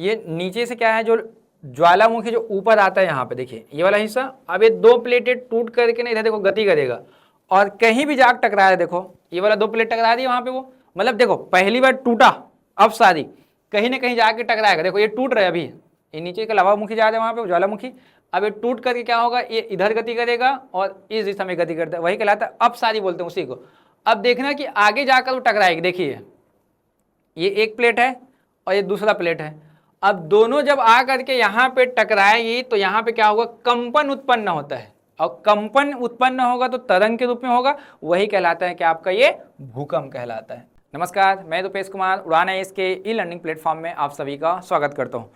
ये नीचे से क्या है, जो ज्वालामुखी जो ऊपर आता है यहाँ पे देखिए ये वाला हिस्सा, अब ये दो प्लेटें टूट करके ना इधर देखो गति करेगा और कहीं भी जाग टकराया, देखो ये वाला दो प्लेट टकरा दी वहां पे, वो मतलब देखो पहली बार टूटा, अब सारी कहीं ना कहीं जाके टकराएगा। देखो ये टूट रहा है अभी, ये नीचे का लवामुखी जा रहा है वहां पे ज्वालामुखी, अब ये टूट करके क्या होगा, ये इधर गति करेगा और इस दिशा में गति करता है, वही कहलाता है अपसारी बोलते हैं उसी को। अब देखना कि आगे जाकर वो टकराएगी, देखिए ये एक प्लेट है और ये दूसरा प्लेट है, अब दोनों जब आ करके यहाँ पे टकराएगी तो यहाँ पे क्या होगा, कंपन उत्पन्न होता है, और कंपन उत्पन्न होगा तो तरंग के रूप में होगा, वही कहलाता है कि आपका ये भूकंप कहलाता है। नमस्कार, मैं रुपेश कुमार, उड़ान IAS के ई लर्निंग प्लेटफॉर्म में आप सभी का स्वागत करता हूँ।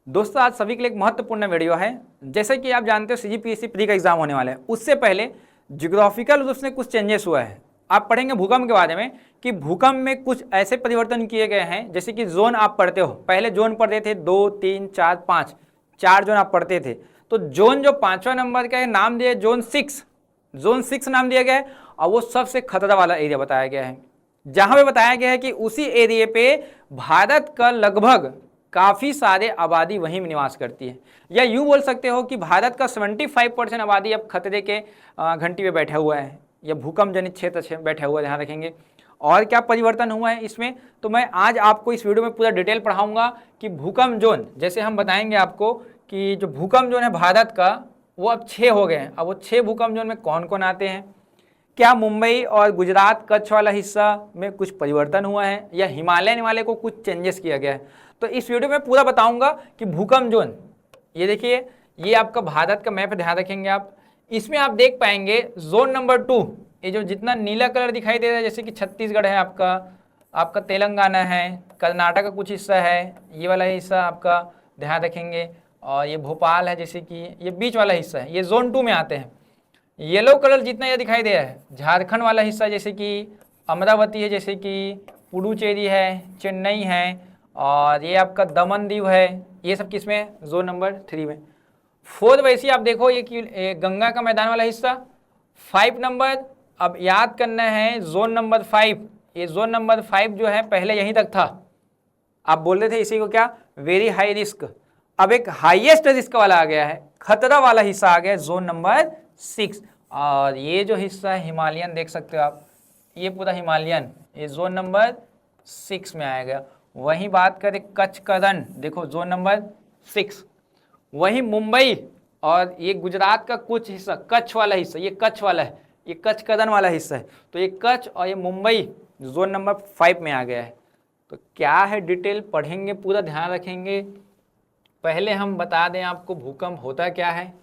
दोस्तों आज सभी के लिए एक महत्वपूर्ण वीडियो है। जैसे कि आप जानते हो CGPSC प्री का एग्जाम होने वाला है, उससे पहले जियोग्राफिकल रूप से कुछ चेंजेस हुआ है। आप पढ़ेंगे भूकंप के बारे में कि भूकंप में कुछ ऐसे परिवर्तन किए गए हैं, जैसे कि जोन आप पढ़ते हो, पहले जोन पढ़ते थे 2, 3, 4, 5, 4 जोन आप पढ़ते थे, तो जोन जो 5वां नंबर का है नाम दिया जोन 6 नाम दिया गया है, और वो सबसे खतरा वाला एरिया बताया गया है, जहां पे बताया गया है कि उसी एरिया पे भारत का लगभग काफी सारे आबादी वहीं में निवास करती है, या यूं बोल सकते हो कि भारत का 75% आबादी अब खतरे के घंटी पे बैठा हुआ है, या भूकंप जनित क्षेत्र से बैठा हुआ, ध्यान रखेंगे। और क्या परिवर्तन हुआ है इसमें, तो मैं आज आपको इस वीडियो में पूरा डिटेल पढ़ाऊंगा कि भूकंप जोन, जैसे हम बताएंगे आपको कि जो भूकंप जोन है भारत का वो अब 6 हो गए हैं। अब वो 6 भूकंप जोन में कौन कौन आते हैं, क्या मुंबई और गुजरात कच्छ वाला हिस्सा में कुछ परिवर्तन हुआ है, या हिमालय को कुछ चेंजेस किया गया है, तो इस वीडियो में पूरा बताऊंगा कि भूकंप जोन, ये देखिए ये आपका भारत का मैप, ध्यान रखेंगे आप, इसमें आप देख पाएंगे जोन नंबर 2, ये जो जितना नीला कलर दिखाई दे रहा है, जैसे कि छत्तीसगढ़ है आपका तेलंगाना है, कर्नाटक का कुछ हिस्सा है, ये वाला हिस्सा आपका ध्यान रखेंगे, और ये भोपाल है, जैसे कि ये बीच वाला हिस्सा है, ये जोन 2 में आते हैं। येलो कलर जितना ये दिखाई दे रहा है, झारखंड वाला हिस्सा, जैसे कि अमरावती है, जैसे कि पुडुचेरी है, चेन्नई है, और ये आपका दमन दीव है, ये सब किसमें, जोन नंबर 3 में। 4 वैसे आप देखो ये गंगा का मैदान वाला हिस्सा। 5 नंबर, अब याद करना है जोन नंबर 5, ये जोन नंबर 5 जो है पहले यहीं तक था, आप बोल रहे थे इसी को क्या, वेरी हाई रिस्क, अब एक हाईएस्ट रिस्क वाला आ गया है, खतरा वाला हिस्सा आ गया है जोन नंबर 6। और ये जो हिस्सा है हिमालयन, देख सकते हो आप, ये पूरा हिमालयन, ये जोन नंबर 6 में आएगा। वहीं बात करें कच्छ का रण, देखो जोन नंबर 6। वहीं मुंबई और ये गुजरात का कुछ हिस्सा, कच्छ वाला हिस्सा, ये कच्छ वाला है, ये कच्छ का रण वाला हिस्सा है, तो ये कच्छ और ये मुंबई जोन नंबर 5 में आ गया है। तो क्या है डिटेल पढ़ेंगे, पूरा ध्यान रखेंगे। पहले हम बता दें आपको भूकंप होता क्या है,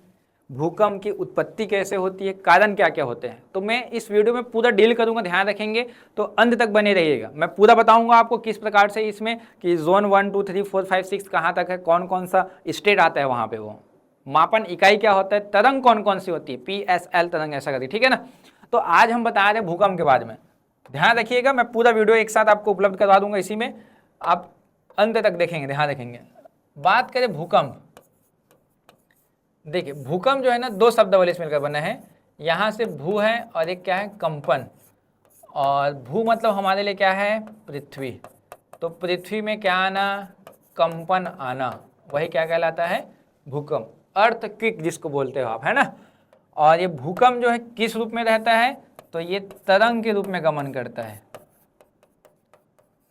भूकंप की उत्पत्ति कैसे होती है, कारण क्या क्या होते हैं, तो मैं इस वीडियो में पूरा डील करूंगा, ध्यान रखेंगे, तो अंत तक बने रहिएगा। मैं पूरा बताऊंगा आपको किस प्रकार से इसमें कि जोन 1, 2, 3, 4, 5, 6 कहाँ तक है, कौन कौन सा स्टेट आता है वहाँ पे, वो मापन इकाई क्या होता है, तरंग कौन कौन सी होती है, PSL तरंग ऐसा करती है, ठीक है ना। तो आज हम बता रहे हैं भूकंप के बारे में, ध्यान रखिएगा, मैं पूरा वीडियो एक साथ आपको उपलब्ध करवा दूंगा, इसी में आप अंत तक देखेंगे, ध्यान रखेंगे। बात करें भूकंप, देखिए भूकंप जो है ना 2 शब्दावली से मिलकर बना है, यहाँ से भू है और एक क्या है कंपन, और भू मतलब हमारे लिए क्या है, पृथ्वी, तो पृथ्वी में क्या आना, कंपन आना, वही क्या कहलाता है, भूकंप, अर्थक्वेक जिसको बोलते हो आप, है ना। और ये भूकंप जो है किस रूप में रहता है, तो ये तरंग के रूप में गमन करता है,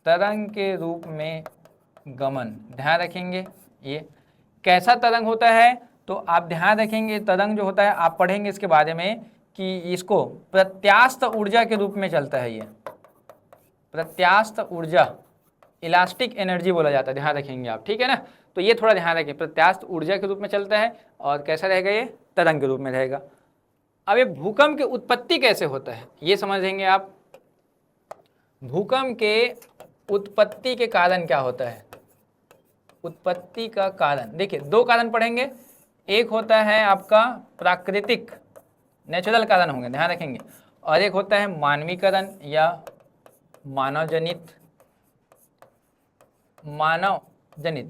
तरंग के रूप में गमन, ध्यान रखेंगे। ये कैसा तरंग होता है, तो आप ध्यान रखेंगे, तरंग जो होता है आप पढ़ेंगे इसके बारे में कि इसको प्रत्यास्थ ऊर्जा के रूप में चलता है, ये प्रत्यास्थ ऊर्जा, इलास्टिक एनर्जी बोला जाता है, ध्यान रखेंगे आप, ठीक है ना। तो ये थोड़ा ध्यान रखें, प्रत्यास्थ ऊर्जा के रूप में चलता है, और कैसा रहेगा, ये तरंग के रूप में रहेगा। अब ये भूकंप की उत्पत्ति कैसे होता है ये समझेंगे आप। भूकंप के उत्पत्ति के कारण क्या होता है, उत्पत्ति का कारण, देखिए 2 कारण पढ़ेंगे, एक होता है आपका प्राकृतिक, नेचुरल कारण होंगे, ध्यान रखेंगे, और एक होता है मानवीकरण या मानव जनित।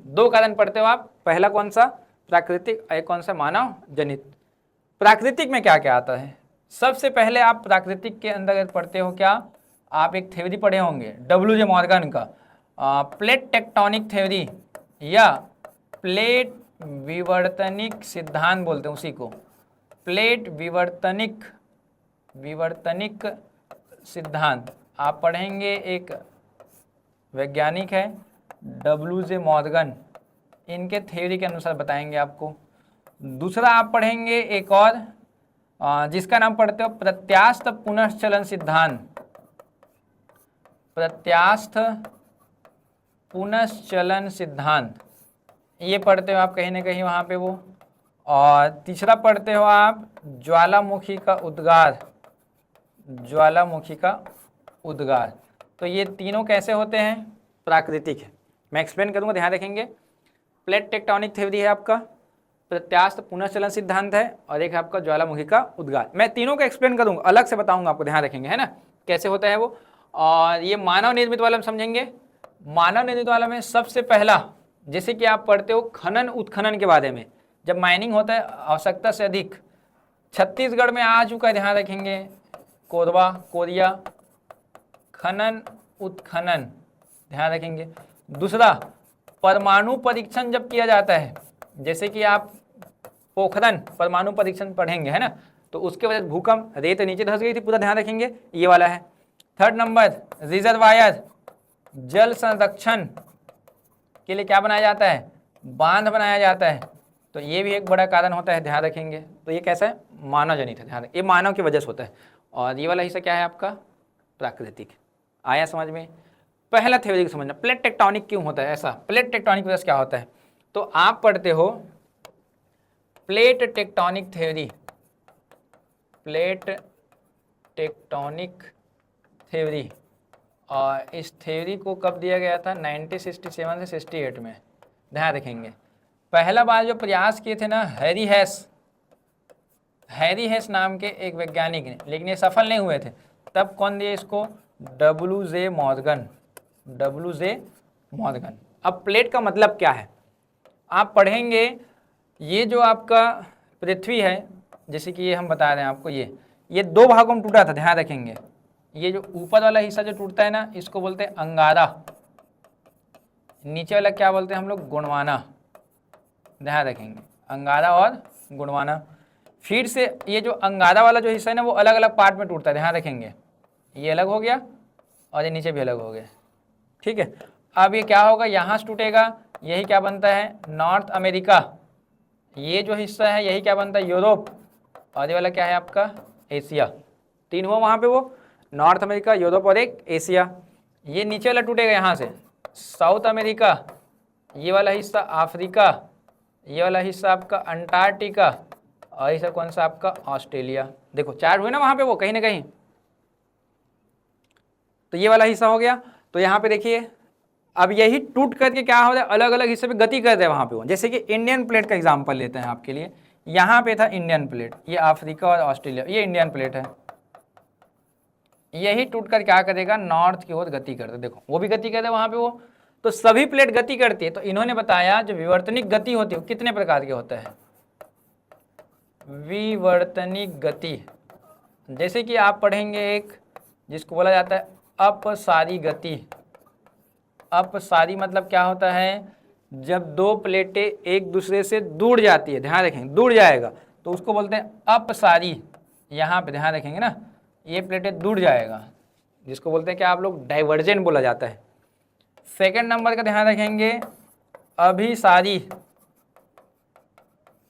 2 कारण पढ़ते हो आप, पहला कौन सा, प्राकृतिक, और एक कौन सा, मानव जनित। प्राकृतिक में क्या क्या आता है, सबसे पहले आप प्राकृतिक के अंदर पढ़ते हो क्या, आप एक थ्योरी पढ़े होंगे WJ मॉर्गन का, प्लेट टेक्टोनिक थ्योरी या प्लेट विवर्तनिक सिद्धांत बोलते हैं उसी को, प्लेट विवर्तनिक सिद्धांत। आप पढ़ेंगे, एक वैज्ञानिक है WJ मॉर्गन, इनके थ्योरी के अनुसार बताएंगे आपको। दूसरा आप पढ़ेंगे एक और जिसका नाम पढ़ते हो प्रत्यास्थ पुनश्चलन सिद्धांत, प्रत्यास्थ पुनश्चलन सिद्धांत, ये पढ़ते हो आप कहीं ना कहीं वहाँ पे वो। और तीसरा पढ़ते हो आप ज्वालामुखी का उद्गार, ज्वालामुखी का उद्गार। तो ये तीनों कैसे होते हैं? प्राकृतिक है। मैं एक्सप्लेन करूँगा, ध्यान रखेंगे। प्लेट टेक्टोनिक थ्योरी है आपका, प्रत्यास्थ पुनर्चलन सिद्धांत है, और एक है आपका ज्वालामुखी का उद्गार। मैं तीनों का एक्सप्लेन करूँगा, अलग से बताऊँगा आपको, ध्यान रखेंगे, है ना, कैसे होता है वो। और ये मानव निर्मित वाला हम समझेंगे। मानव निर्मित वाला में सबसे पहला, जैसे कि आप पढ़ते हो खनन उत्खनन के बारे में, जब माइनिंग होता है आवश्यकता से अधिक, छत्तीसगढ़ में आ चुका है, ध्यान रखेंगे, कोरबा कोरिया, खनन उत्खनन, ध्यान रखेंगे। दूसरा, परमाणु परीक्षण जब किया जाता है, जैसे कि आप पोखरण परमाणु परीक्षण पढ़ेंगे, है ना, तो उसके वजह से भूकंप, रेत नीचे धंस गई थी, पूरा ध्यान रखेंगे, ये वाला है। थर्ड नंबर, रिजर्वायर, जल संरक्षण के लिए क्या बनाया जाता है? बांध बनाया जाता है, तो ये भी एक बड़ा कारण होता है, ध्यान रखेंगे। तो ये कैसा है? मानव जनित है, ध्यान रखें, ये मानव की वजह से होता है। और ये वाला हिस्सा क्या है आपका? प्राकृतिक। आया समझ में? पहला थ्योरी को समझना, प्लेट टेक्टोनिक क्यों होता है ऐसा, प्लेट टेक्टोनिक वजह से क्या होता है। तो आप पढ़ते हो plate tectonic theory, plate tectonic theory, और इस थ्योरी को कब दिया गया था? 1967 से 68 में, ध्यान रखेंगे। पहला बार जो प्रयास किए थे ना, हैरी हेस नाम के एक वैज्ञानिक ने, लेकिन ये सफल नहीं हुए थे। तब कौन दिए इसको? WJ Morgan, WJ Morgan. अब प्लेट का मतलब क्या है आप पढ़ेंगे। ये जो आपका पृथ्वी है, जैसे कि ये हम बता रहे हैं आपको, ये दो भागों में टूटा था, ध्यान रखेंगे। ये जो ऊपर वाला हिस्सा जो टूटता है ना, इसको बोलते हैं अंगारा, नीचे वाला क्या बोलते हैं हम लोग? गुणवाना, ध्यान रखेंगे, अंगारा और गुणवाना। फिर से ये जो अंगारा वाला जो हिस्सा है ना, वो अलग अलग पार्ट में टूटता है, ध्यान रखेंगे, ये अलग हो गया और ये नीचे भी अलग हो गया, ठीक है। अब ये क्या होगा? यहाँ से टूटेगा, यही क्या बनता है? North America. ये जो हिस्सा है यही क्या बनता है? यूरोप। और ये वाला क्या है आपका? एशिया। तीन हुआ वहाँ पे, वो नॉर्थ अमेरिका, यूरोप और एक एशिया। ये नीचे वाला टूटेगा यहाँ से, साउथ अमेरिका। ये वाला हिस्सा अफ्रीका, ये वाला हिस्सा आपका अंटार्कटिका, और ये कौन सा आपका? ऑस्ट्रेलिया। देखो चार हुए ना वहाँ पे वो, कहीं ना कहीं। तो ये वाला हिस्सा हो गया। तो यहाँ पे देखिए, अब यही टूट करके क्या हो रहा है? अलग अलग हिस्से पे गति कर रहे हैं वहाँ पे वो। जैसे कि इंडियन प्लेट का एग्जांपल लेते हैं आपके लिए। यहाँ पे था इंडियन प्लेट, ये अफ्रीका और ऑस्ट्रेलिया, ये इंडियन प्लेट है। यही टूट कर क्या करेगा? नॉर्थ की ओर गति करते। देखो वो भी गति करते वहाँ पे वो। तो सभी प्लेट गति करती है। तो इन्होंने बताया जो विवर्तनिक गति होती है वो कितने प्रकार के होता है? विवर्तनिक गति, जैसे कि आप पढ़ेंगे एक जिसको बोला जाता है अपसारी गति। अपसारी मतलब क्या होता है? जब दो प्लेटें एक दूसरे से दूर जाती है, ध्यान रखेंगे, दूर जाएगा तो उसको बोलते हैं अपसारी। यहाँ पे ध्यान रखेंगे ना, ये प्लेटें दूर जाएगा, जिसको बोलते हैं क्या आप लोग? डाइवर्जेंट बोला जाता है। सेकंड नंबर का ध्यान रखेंगे, अभिसारी।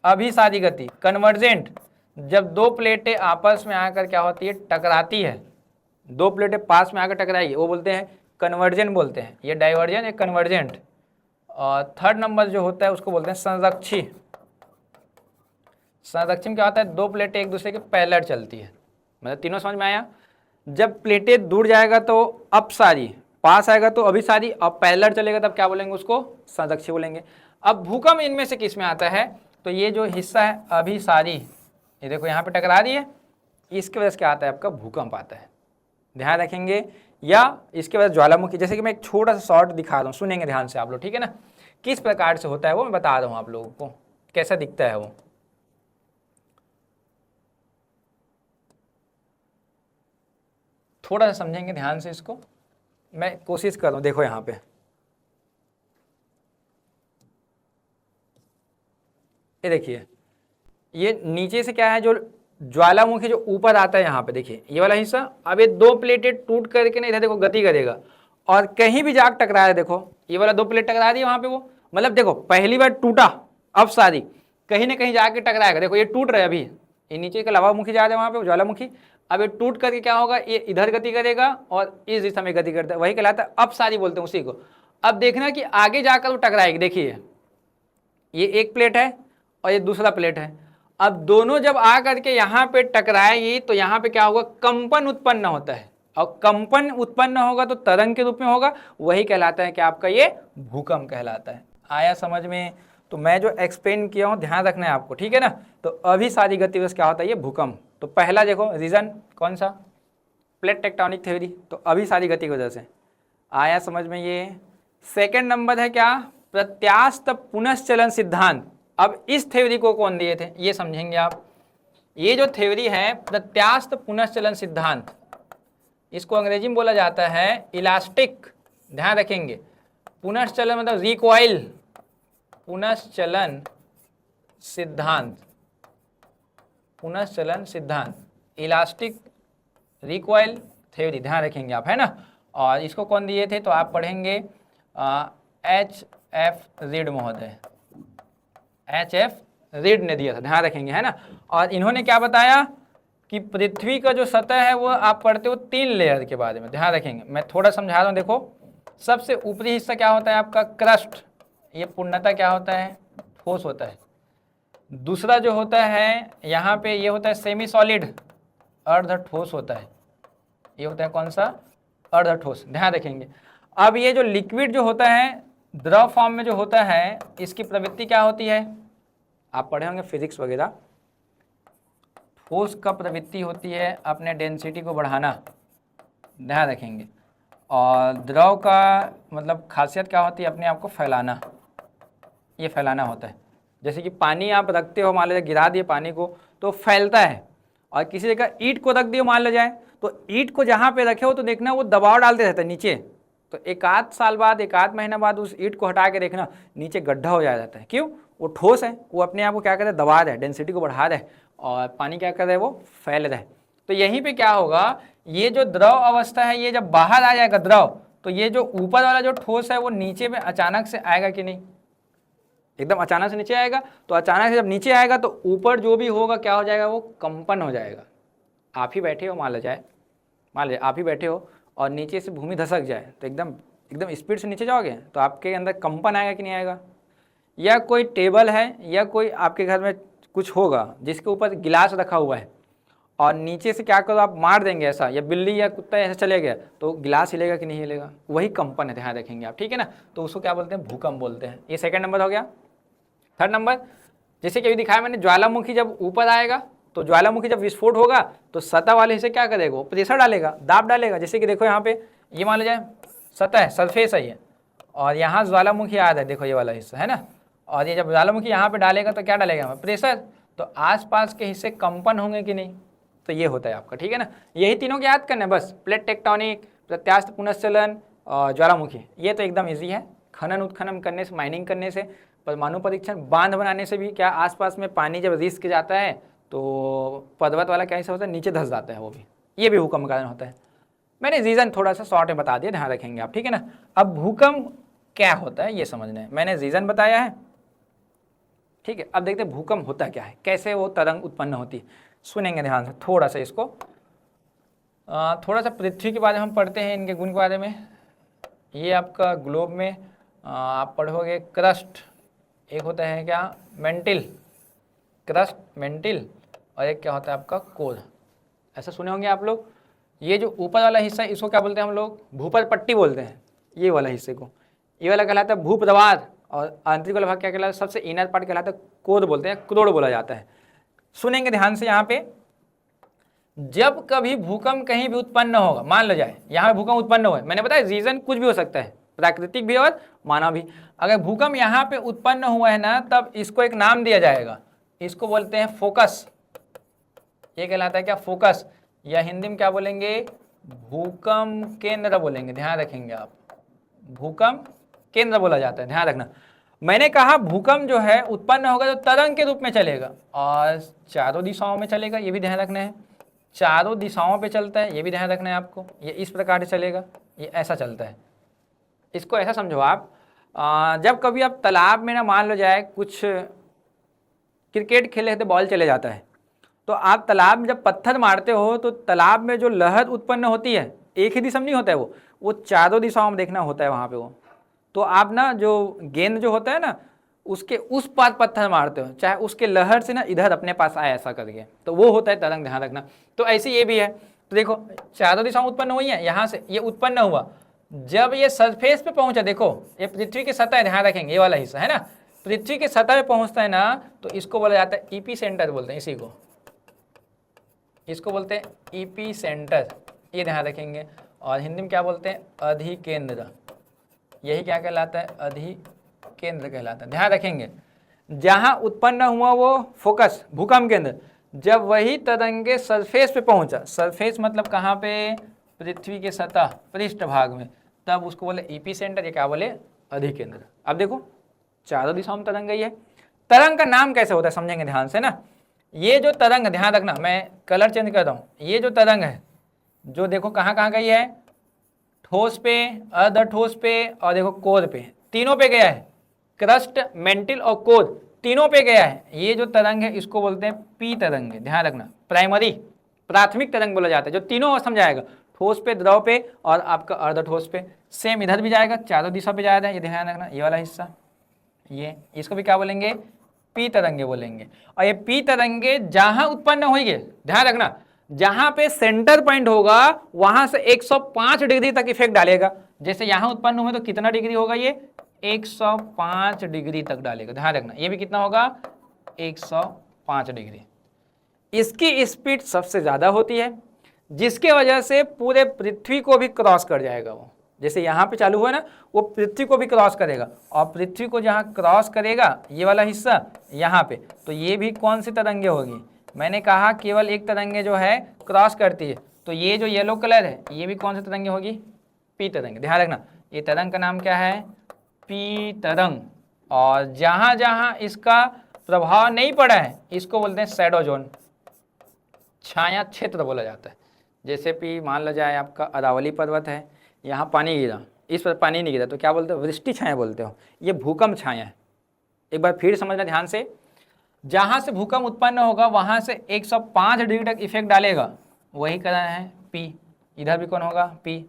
अभिसारी गति, कन्वर्जेंट, जब दो प्लेटें आपस में आकर क्या होती है? टकराती है। दो प्लेटें पास में आकर टकराई, वो बोलते हैं कन्वर्जेंट बोलते हैं। ये डाइवर्जेंट, एक कन्वर्जेंट। और थर्ड नंबर जो होता है उसको बोलते हैं संरक्षी। संरक्षी में क्या होता है? दो प्लेटें एक दूसरे के पैरेलल चलती है। मतलब तीनों समझ में आया? जब प्लेटें दूर जाएगा तो अपसारी, पास आएगा तो अभिसारी, और पैरेलल चलेगा तब क्या बोलेंगे? उसको संरक्षी बोलेंगे। अब भूकंप इनमें से किस में आता है? तो ये जो हिस्सा है अभिसारी, ये देखो यहाँ पे टकरा रही है, इसकी वजह से क्या आता है? आपका भूकंप आता है, ध्यान रखेंगे। या इसके बाद ज्वालामुखी, जैसे कि मैं एक छोटा सा शॉर्ट दिखा रहा हूँ, सुनेंगे ध्यान से आप लोग, ठीक है ना। किस प्रकार से होता है वो मैं बता रहा हूँ आप लोगों को, कैसा दिखता है वो। थोड़ा सा समझेंगे ध्यान से इसको, मैं कोशिश कर रहा हूँ। देखो यहाँ पे ये देखिए, ये नीचे से क्या है, जो ज्वालामुखी जो ऊपर आता है यहाँ पे देखिए ये वाला हिस्सा, अब ये दो प्लेटें टूट करके ना इधर देखो गति करेगा और कहीं भी जाके टकराया, देखो ये वाला दो प्लेट टकरा दी वहां पे, वो मतलब देखो पहली बार टूटा, अब सारी कहीं ना कहीं जाके टकराएगा। देखो ये टूट रहा है अभी, ये नीचे का लावामुखी जा रहा है वहां पे ज्वालामुखी, अब ये टूट करके क्या होगा, ये इधर गति करेगा और इस दिशा में गति करता है, वही कहलाता है अब सारी बोलते हैं उसी को। अब देखना कि आगे जाकर वो टकराएगी, देखिए ये एक प्लेट है और ये दूसरा प्लेट है, अब दोनों जब आ करके यहाँ पे टकराएगी तो यहाँ पे क्या होगा, कंपन उत्पन्न होता है, और कंपन उत्पन्न होगा तो तरंग के रूप में होगा, वही कहलाता है कि आपका ये भूकंप कहलाता है। आया समझ में? तो मैं जो एक्सप्लेन किया हूँ ध्यान रखना है आपको, ठीक है ना। तो अभी सारी गतिविधि क्या होता है, ये भूकंप। तो पहला देखो रीजन कौन सा, प्लेट टेक्टोनिक थ्योरी, तो अभी सारी गति की वजह से। आया समझ में ये? सेकेंड नंबर है क्या, प्रत्यास्थ पुनश्चलन सिद्धांत। अब इस थ्योरी को कौन दिए थे ये समझेंगे आप। ये जो थ्योरी है प्रत्यास्थ पुनश्चलन सिद्धांत, इसको अंग्रेजी में बोला जाता है इलास्टिक, ध्यान रखेंगे। पुनश्चलन मतलब रिकॉइल, पुनश्चलन सिद्धांत, पुनश्चलन सिद्धांत, इलास्टिक रिकॉइल थ्योरी, ध्यान रखेंगे आप, है ना। और इसको कौन दिए थे तो आप पढ़ेंगे H.F. रीड महोदय, H.F. रीड ने दिया था, ध्यान रखेंगे, है ना। और इन्होंने क्या बताया कि पृथ्वी का जो सतह है वो आप पढ़ते हो 3 लेयर के बारे में, ध्यान रखेंगे। मैं थोड़ा समझा रहा हूँ, देखो सबसे ऊपरी हिस्सा क्या होता है आपका क्रस्ट, ये पूर्णतः क्या होता है, ठोस होता है। दूसरा जो होता है यहाँ पे ये होता है सेमी सॉलिड, अर्ध ठोस होता है, ये होता है कौन सा, अर्ध ठोस, ध्यान रखेंगे। अब ये जो लिक्विड जो होता है द्रव फॉर्म में जो होता है, इसकी प्रवृत्ति क्या होती है, आप पढ़े होंगे फिजिक्स वगैरह। ठोस का प्रवृत्ति होती है अपने डेंसिटी को बढ़ाना, ध्यान रखेंगे। और द्रव का मतलब खासियत क्या होती है, अपने आप को फैलाना, ये फैलाना होता है। जैसे कि पानी आप रखते हो, मान लीजिए गिरा दिए पानी को तो फैलता है, और किसी जगह ईंट को रख दिए मान लो जाए, तो ईंट को जहाँ पे रखे हो तो देखना वो दबाव डालते रहता है नीचे, तो एक आध साल बाद, एक आध महीना बाद उस ईंट को हटा के देखना नीचे गड्ढा हो जाता है। क्यों? वो ठोस है, वो अपने आप को क्या कर रहा है, दबा रहा है, डेंसिटी को बढ़ा रहा है, और पानी क्या कर रहा है, वो फैल रहा है। तो यहीं पे क्या होगा, ये जो द्रव अवस्था है ये जब बाहर आ जाएगा द्रव, तो ये जो ऊपर वाला जो ठोस है वो नीचे में अचानक से आएगा कि नहीं, एकदम अचानक से नीचे आएगा। तो अचानक से जब नीचे आएगा तो ऊपर जो भी होगा क्या हो जाएगा, वो कंपन हो जाएगा। आप ही बैठे हो, मान लीजिए आप ही बैठे हो और नीचे से भूमि धसक जाए तो एकदम स्पीड से नीचे जाओगे तो आपके अंदर कंपन आएगा कि नहीं आएगा। या कोई टेबल है या कोई आपके घर में कुछ होगा जिसके ऊपर गिलास रखा हुआ है, और नीचे से क्या करो आप मार देंगे ऐसा, या बिल्ली या कुत्ता ऐसे चले गया तो गिलास हिलेगा कि नहीं हिलेगा, वही कंपन है, ध्यान रखेंगे आप, ठीक है ना। तो उसको क्या बोलते हैं, भूकंप बोलते हैं। ये सेकंड नंबर हो गया। थर्ड नंबर, जैसे कि अभी दिखाया मैंने, ज्वालामुखी जब ऊपर आएगा तो ज्वालामुखी जब विस्फोट होगा तो सतह वाले हिस्से क्या करेगा, वो प्रेशर डालेगा, दाब डालेगा। जैसे कि देखो यहाँ पे ये मान लीजिए सतह है, सरफेस है ये, और यहाँ ज्वालामुखी आ रहा है, देखो ये वाला हिस्सा है ना, और ये जब ज्वालामुखी यहाँ पे डालेगा तो क्या डालेगा, प्रेशर, तो आसपास के हिस्से कंपन होंगे कि नहीं, तो ये होता है आपका, ठीक है ना। यही तीनों को याद करना है बस, प्लेट टेक्टोनिक, प्रत्यास्थ पुनश्चलन और ज्वालामुखी। ये तो एकदम ईजी है, खनन उत्खनन करने से, माइनिंग करने से, परमाणु परीक्षण, बांध बनाने से भी क्या, आसपास में पानी जब रिस्क जाता है तो पर्वत वाला क्या हिस्सा होता है, नीचे धस जाता है, वो भी, ये भी भूकंप का कारण होता है। मैंने रीज़न थोड़ा सा शॉर्ट में बता दिया, ध्यान रखेंगे आप, ठीक है ना। अब भूकंप क्या होता है ये समझना है, मैंने रीज़न बताया है, ठीक है। अब देखते हैं भूकंप होता क्या है, कैसे वो तरंग उत्पन्न होती है, सुनेंगे ध्यान से थोड़ा सा इसको। थोड़ा सा पृथ्वी के बारे में हम पढ़ते हैं, इनके गुण के बारे में। ये आपका ग्लोब में आप पढ़ोगे क्रस्ट, एक होता है क्या, मेंटिल, क्रस्ट, मेंटिल, और एक क्या होता है आपका कोर, ऐसा सुने होंगे आप लोग। ये जो ऊपर वाला हिस्सा है इसको क्या बोलते हैं हम लोग, भूपर पट्टी बोलते हैं, ये वाला हिस्से को, ये वाला कहलाता है भूप्रवार, और आंतरिक वाला भाग क्या कहलाता है, सबसे इनर पार्ट कहलाता है कोर बोलते हैं, क्रोड़ बोला जाता है। सुनेंगे ध्यान से यहाँ पे, जब कभी भूकंप कहीं भी उत्पन्न होगा, मान लो जाए यहाँ पे भूकंप उत्पन्न हुआ है, मैंने बताया रीजन कुछ भी हो सकता है, प्राकृतिक भी और मानव भी। अगर भूकंप यहाँ पे उत्पन्न हुआ है ना, तब इसको एक नाम दिया जाएगा, इसको बोलते हैं फोकस, ये कहलाता है क्या, फोकस, या हिंदी में क्या बोलेंगे, भूकंप केंद्र बोलेंगे, ध्यान रखेंगे आप, भूकंप केंद्र बोला जाता है, ध्यान रखना। मैंने कहा भूकंप जो है उत्पन्न होगा तो तरंग के रूप में चलेगा और चारों दिशाओं में चलेगा, ये भी ध्यान रखना है। चारों दिशाओं पे चलता है, ये भी ध्यान रखना है आपको। ये इस प्रकार से चलेगा, ये ऐसा चलता है। इसको ऐसा समझो आप, जब कभी आप तालाब में ना मान लो जाए कुछ क्रिकेट खेले तो बॉल चले जाता है, तो आप तालाब में जब पत्थर मारते हो तो तालाब में जो लहर उत्पन्न होती है एक ही दिशा में नहीं होता है, वो चारों दिशाओं में देखना होता है वहाँ पे वो। तो आप ना जो गेंद जो होता है ना उसके उस पार पत्थर मारते हो, चाहे उसके लहर से ना इधर अपने पास आए ऐसा करके, तो वो होता है तरंग, ध्यान रखना। तो ऐसे ये भी है। तो देखो चारों दिशाओं उत्पन्न हुई है, यहाँ से ये उत्पन्न हुआ, जब ये सरफेस पे पहुंचा, देखो ये पृथ्वी की सतह, ध्यान रखेंगे ये वाला हिस्सा है ना, पृथ्वी की सतह पे पहुंचता है ना, तो इसको बोला जाता है ईपी सेंटर बोलते हैं, इसी को इसको बोलते हैं ईपी सेंटर, ये ध्यान रखेंगे। और हिंदी में क्या बोलते हैं, अधिकेंद्र, यही क्या कहलाता है, अधिकेंद्र कहलाता है, ध्यान रखेंगे। जहां उत्पन्न हुआ वो फोकस भूकंप केंद्र, जब वही तरंगे सरफेस पे पहुंचा, सरफेस मतलब कहाँ पे, पृथ्वी के सतह पृष्ठ भाग में, तब उसको बोले ईपी सेंटर, ये क्या बोले, अधिकेंद्र। अब देखो चारों दिशाओं में तरंग गई है। तरंग का नाम कैसे होता है समझेंगे ध्यान से ना। ये जो तरंग, ध्यान रखना मैं कलर चेंज कर रहा हूँ, ये जो तरंग है जो देखो कहाँ कहाँ गई है, ठोस पे, अर्ध ठोस पे और देखो कोर पे, तीनों पे गया है, क्रस्ट, मेंटिल और कोर तीनों पे गया है। ये जो तरंग है इसको बोलते हैं पी तरंग, ध्यान रखना, प्राइमरी प्राथमिक तरंग बोला जाता है, जो तीनों समझाएगा, ठोस पे, द्रव पे और आपका अर्ध ठोस पे। सेम इधर भी जाएगा, चारों दिशा पे जाएगा, ये ध्यान रखना, ये वाला हिस्सा, ये इसको भी क्या बोलेंगे, पी तरंगे बोलेंगे। और ये पी तरंगे जहां उत्पन्न होंगे, ध्यान रखना, जहां पे सेंटर पॉइंट होगा वहां से 105 डिग्री तक इफेक्ट डालेगा। जैसे यहां उत्पन्न हुए तो कितना डिग्री होगा, ये 105 डिग्री तक डालेगा, ध्यान रखना, ये भी कितना होगा, 105 डिग्री। इसकी स्पीड सबसे ज्यादा होती है, जिसके वजह से पूरे पृथ्वी को भी क्रॉस कर जाएगा वो। जैसे यहाँ पे चालू हुआ ना, वो पृथ्वी को भी क्रॉस करेगा, और पृथ्वी को जहाँ क्रॉस करेगा ये वाला हिस्सा यहाँ पे, तो ये भी कौन सी तरंगे होगी, मैंने कहा केवल एक तरंगे जो है क्रॉस करती है, तो ये जो येलो कलर है ये भी कौन सी तरंगे होगी, पी तरंग, ध्यान रखना। ये तरंग का नाम क्या है, पी तरंग। और जहाँ जहाँ इसका प्रभाव नहीं पड़ा है इसको बोलते हैं शैडो जोन, छाया क्षेत्र बोला जाता है। जैसे कि मान लो जाए आपका अरावली पर्वत है, यहाँ पानी गिरा, इस पर पानी नहीं गिरा, तो क्या बोलते हो, वृष्टि छाया बोलते हो, ये भूकंप छाया है। एक बार फिर समझना ध्यान से, जहाँ से भूकंप उत्पन्न होगा वहाँ से 105 डिग्री तक इफेक्ट डालेगा, वही कारण है पी। इधर भी कौन होगा, पी।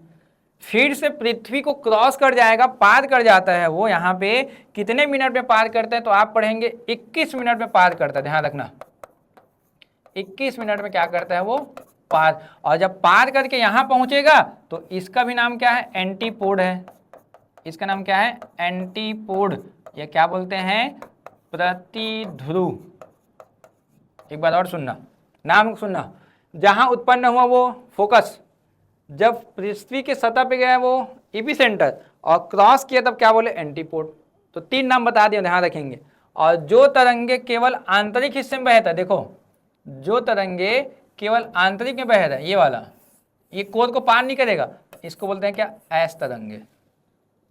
फिर से पृथ्वी को क्रॉस कर जाएगा, पार कर जाता है वो, यहाँ पे कितने मिनट में पार करता है, तो आप पढ़ेंगे 21 मिनट में पार करता है, ध्यान रखना, 21 मिनट में क्या करता है वो, पार। और जब पार करके यहाँ पहुंचेगा तो इसका भी नाम क्या है, एंटीपोड है। इसका नाम क्या है, एंटीपोड, ये क्या बोलते हैं, प्रतिध्रुव। एक बार और सुनना, नाम सुनना, जहां उत्पन्न हुआ वो फोकस, जब पृथ्वी के सतह पे गया वो एपिसेंटर, और क्रॉस किया तब क्या बोले, एंटीपोड। तो 3 नाम बता दिए, ध्यान रखेंगे। और जो तरंगे केवल आंतरिक हिस्से में बहता है, देखो जो तरंगे केवल आंतरिक में बह रहा है, ये वाला, ये कोर को पार नहीं करेगा, इसको बोलते हैं क्या, एस तरंगे।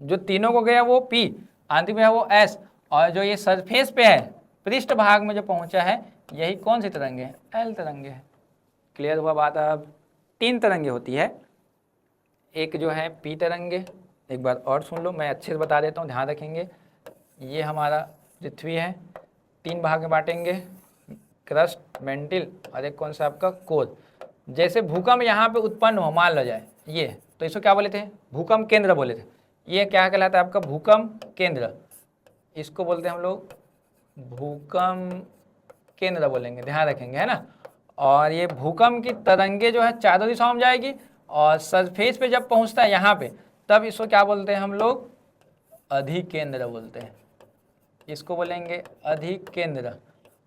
जो तीनों को गया वो पी, आंतरिक में है वो एस, और जो ये सरफेस पे है पृष्ठ भाग में जो पहुंचा है यही कौन सी तरंगे है, एल तरंगे है। क्लियर हुआ बात। अब 3 तरंगे होती है, एक जो है पी तरंगे, एक बार और सुन लो, मैं अच्छे से बता देता हूँ, ध्यान रखेंगे। ये हमारा पृथ्वी है, 3 भाग में बांटेंगे, क्रस्ट, मेंटिल और एक कौन सा आपका कोर। जैसे भूकंप यहाँ पे उत्पन्न हो, मान लो जाए ये, तो इसको क्या बोले थे, भूकंप केंद्र बोले थे। ये क्या कहलाता है आपका, भूकंप केंद्र, इसको बोलते हैं हम लोग भूकंप केंद्र बोलेंगे, ध्यान रखेंगे, है ना। और ये भूकंप की तरंगे जो है चारों दिशाओं में जाएगी, और सरफेस पे जब पहुँचता है यहाँ पे, तब इसको क्या बोलते हैं हम लोग, अधिकेंद्र बोलते हैं, इसको बोलेंगे अधिकेंद्र।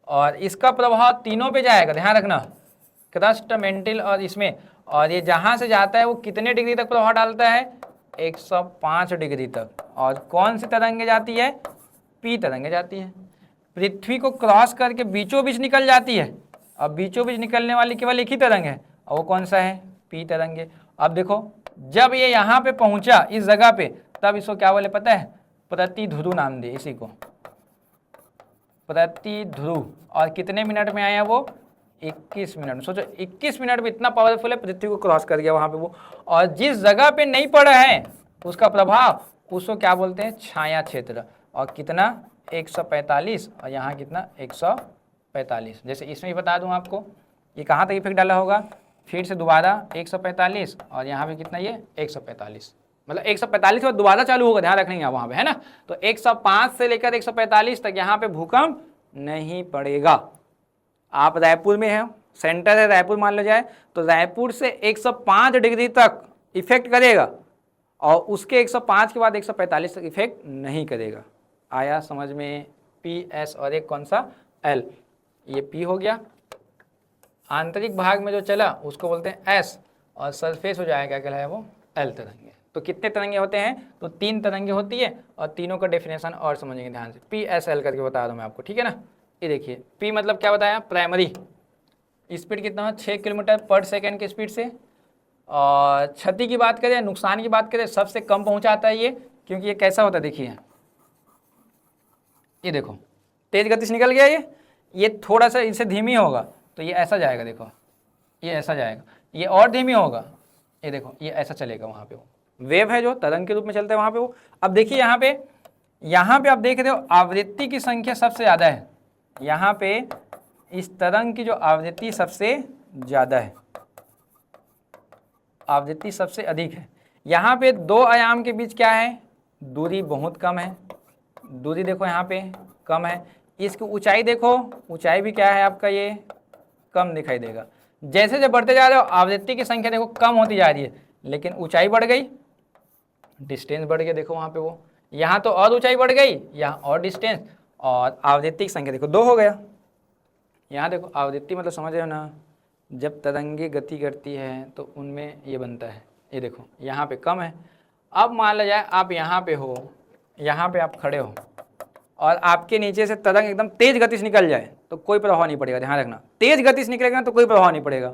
और इसका प्रभाव तीनों पे जाएगा, ध्यान रखना, क्रस्ट, मेंटिल और इसमें। और ये जहाँ से जाता है वो कितने डिग्री तक प्रभाव डालता है, 105 डिग्री तक। और कौन सी तरंगे जाती है, पी तरंगे जाती है, पृथ्वी को क्रॉस करके बीचों बीच निकल जाती है। अब बीचों बीच निकलने वाली केवल एक ही तरंग है, और वो कौन सा है, पी तरंगे। अब देखो जब ये यहाँ पे पहुँचा इस जगह पे, तब इसको क्या बोले पता है, प्रतिध्रुव नाम दिए इसी को, प्रतिध्रुव। और कितने मिनट में आया वो? 21 मिनट में। सोचो 21 मिनट में इतना पावरफुल है, पृथ्वी को क्रॉस कर गया वहां पे वो। और जिस जगह पे नहीं पड़ा है उसका प्रभाव, उसको क्या बोलते हैं? छाया क्षेत्र। और कितना? 145। और यहाँ कितना? 145। जैसे इसमें भी बता दूं आपको, ये कहाँ तक इफेक्ट डाला होगा, फिर से दोबारा 145, और यहाँ पे कितना? ये 145। मतलब 145 के बाद दोबारा चालू होगा, ध्यान रखेंगे आप वहाँ पे, है ना। तो 105 से लेकर 145 तक यहाँ पे भूकंप नहीं पड़ेगा। आप रायपुर में हैं, सेंटर है रायपुर मान लो जाए, तो रायपुर से 105 डिग्री तक इफेक्ट करेगा, और उसके 105 के बाद 145 तक इफेक्ट नहीं करेगा। आया समझ में? पी, एस और एक कौन सा? एल। ये पी हो गया। आंतरिक भाग में जो चला उसको बोलते हैं एस, और सरफेस हो जाएगा क्या है वो? एल तरंगे। तो कितने तरंगे होते हैं? तो 3 तरंगे होती है, और तीनों का डेफिनेशन और समझेंगे ध्यान से। पी, एस, एल करके बता रहा हूँ मैं आपको, ठीक है ना। ये देखिए, पी मतलब क्या बताया? प्राइमरी स्पीड कितना? 6 किलोमीटर पर सेकेंड की स्पीड से। और क्षति की बात करें, नुकसान की बात करें, सबसे कम पहुंचाता है ये, क्योंकि ये कैसा होता है देखिए, ये देखो तेज गति से निकल गया ये थोड़ा सा इनसे धीमी होगा तो ये ऐसा जाएगा, देखो ये ऐसा जाएगा, ये और धीमी होगा, ये देखो ये ऐसा चलेगा। वहाँ पे वो वेव है जो तरंग के रूप में चलता है वहाँ पे वो। अब देखिए यहाँ पे आप देख रहे हो आवृत्ति की संख्या सबसे ज़्यादा है। यहाँ पे इस तरंग की जो आवृत्ति सबसे ज़्यादा है, आवृत्ति सबसे अधिक है। यहाँ पे 2 आयाम के बीच क्या है? दूरी बहुत कम है। दूरी देखो यहाँ पे कम है। इसकी ऊंचाई देखो, ऊंचाई भी क्या है आपका? ये कम दिखाई देगा। जैसे जैसे बढ़ते जा रहे हो आवृत्ति की संख्या देखो कम होती जा रही है, लेकिन ऊंचाई बढ़ गई, डिस्टेंस बढ़ गया। देखो वहाँ पे वो, यहाँ तो और ऊंचाई बढ़ गई, यहाँ और डिस्टेंस, और आवृत्ति की संख्या देखो 2 हो गया। यहाँ देखो आवृत्ति मतलब समझ रहे हो ना, जब तरंगे गति करती है तो उनमें ये बनता है। ये देखो यहाँ पे कम है। अब मान लिया जाए आप यहाँ पे हो, यहाँ पे आप खड़े हो, और आपके नीचे से तरंग एकदम तेज गति से निकल जाए तो कोई प्रभाव नहीं पड़ेगा। ध्यान रखना, तेज गति से निकलेगा तो कोई प्रभाव नहीं पड़ेगा।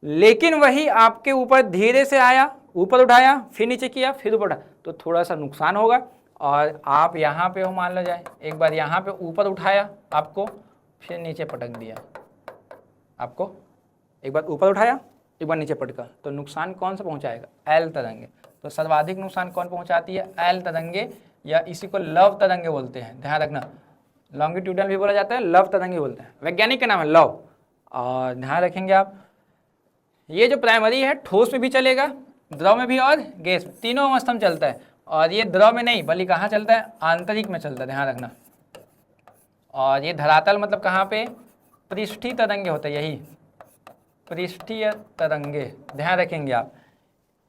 लेकिन वही आपके ऊपर धीरे से आया, ऊपर उठाया, फिर नीचे किया, फिर ऊपर उठाया, तो थोड़ा सा नुकसान होगा। और आप यहाँ पे हो, मान लो जाए एक बार यहाँ पे ऊपर उठाया आपको, फिर नीचे पटक दिया आपको, एक बार ऊपर उठाया, एक बार नीचे पटका, तो नुकसान कौन सा पहुँचाएगा? एल तरंगे। तो सर्वाधिक नुकसान कौन पहुँचाती है? एल तरंगे, या इसी को लव तरंगे बोलते हैं। ध्यान रखना, लॉन्गिट्यूडनल भी बोला जाता है, लव तरंगे बोलते हैं, वैज्ञानिक का नाम है लव। और ध्यान रखेंगे आप, ये जो प्राइमरी है ठोस में भी चलेगा, द्रव में भी और गैस में, तीनों अवस्था में चलता है। और ये द्रव में नहीं बल्कि कहाँ चलता है? आंतरिक में चलता है, ध्यान रखना। और ये धरातल मतलब कहाँ पे? पृष्ठीय तरंगे होते हैं, यही पृष्ठीय तरंगे, ध्यान रखेंगे आप।